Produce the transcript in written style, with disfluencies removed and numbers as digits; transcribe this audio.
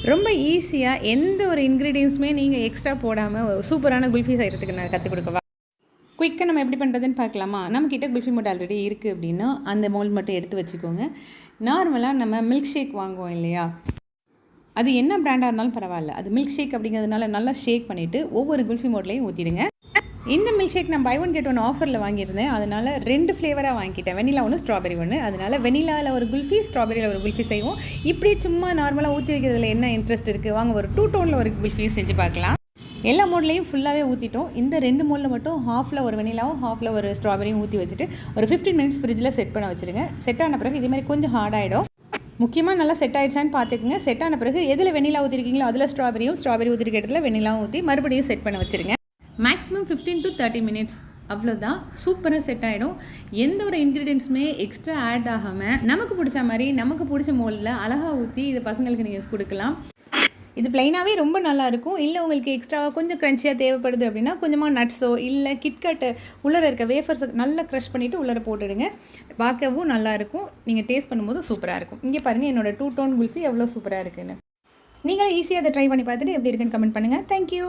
ரொம்ப ஈஸியாக எந்த ஒரு இன்க்ரீடியன்ஸுமே நீங்கள் எக்ஸ்ட்ரா போடாமல் சூப்பரான குல்ஃபி செய்கிறதுக்கு நான் கற்றுக் கொடுக்கவா. குயிக்காக நம்ம எப்படி பண்ணுறதுன்னு பார்க்கலாமா. நம்மக்கிட்ட குல்ஃபி மோல்டு ஆல்ரெடி இருக்குது அப்படின்னா அந்த மோல்டு மட்டும் எடுத்து வச்சுக்கோங்க. நார்மலாக நம்ம மில்க் ஷேக் வாங்குவோம் இல்லையா, அது என்ன பிராண்டாக இருந்தாலும் பரவாயில்ல, அது மில்க் ஷேக் அப்படிங்கிறதுனால நல்லா ஷேக் பண்ணிவிட்டு ஒவ்வொரு குல்ஃபி மோட்லையும் ஊற்றிடுங்க. இந்த மில்க் ஷேக் நான் பை ஒன் கெட் ஒன் ஆஃபரில் வாங்கியிருந்தேன், அதனால் 2 ஃப்ளேவராக வாங்கிட்டேன். வெனிலா ஒன்று, ஸ்ட்ராபெரி ஒன்று. அதனால் வெனிலாவில் ஒரு குல்ஃபி, ஸ்ட்ராபெரியில் ஒரு குல்ஃபி செய்வோம். இப்படி சும்மா நார்மலாக ஊற்றி வைக்கிறதுல என்ன இன்ட்ரெஸ்ட் இருக்குது, வாங்க ஒரு 2 டோனில் ஒரு குல்ஃபி செஞ்சு பார்க்கலாம். எல்லா மோட்லையும் ஃபுல்லாகவே ஊற்றிட்டோம். இந்த 2 மோடில் மட்டும் ஹாஃபில் ஒரு வெனிலாவும் ஹாஃபில் ஒரு ஸ்ட்ராபெரியும் ஊற்றி வச்சுட்டு ஒரு 15 மினிட்ஸ் ஃப்ரிட்ஜில் செட் பண்ண வச்சுருங்க. செட் ஆன பிறகு இதேமாதிரி கொஞ்சம் ஹார்டாகிடும். முக்கியமாக நல்லா செட் ஆகிடுச்சான்னு பார்த்துக்குங்க. செட் ஆன பிறகு எதில் வெனிலா ஊற்றிருக்கீங்களோ அதில் ஸ்ட்ராபெரி ஊற்றிருக்க இடத்துல வெனிலாவும் ஊற்றி மறுபடியும் செட் பண்ண வச்சுருங்க. மேக்ஸிமம் 15 to 30 மினிட்ஸ், அவ்வளோதான். சூப்பராக செட் ஆகிடும். எந்த ஒரு இன்க்ரீடியன்ஸுமே எக்ஸ்ட்ரா ஆட் ஆகாமல் நமக்கு பிடிச்ச மாதிரி நமக்கு பிடிச்ச மோலில் அழகாக ஊற்றி இது பசங்களுக்கு நீங்கள் கொடுக்கலாம். இது ப்ளைனாகவே ரொம்ப நல்லாயிருக்கும். இல்லை உங்களுக்கு எக்ஸ்ட்ராவாக கொஞ்சம் க்ரன்ச்சியாக தேவைப்படுது அப்படின்னா கொஞ்சமாக நட்ஸோ இல்லை கிட்கட்டு உள்ளே இருக்க வேஃபர்ஸை நல்லா க்ரஷ் பண்ணிவிட்டு உள்ளே போட்டுடுங்க. பார்க்கவும் நல்லாயிருக்கும். நீங்கள் டேஸ்ட் பண்ணும்போது சூப்பராக இருக்கும். இங்கே பாருங்கள் என்னோடய 2 டோன் குல்ஃபி எவ்வளோ சூப்பராக இருக்குன்னு. நீங்களும் ஈஸியாக அதை ட்ரை பண்ணி பார்த்துட்டு எப்படி இருக்குன்னு கமெண்ட் பண்ணுங்கள். தேங்க்யூ.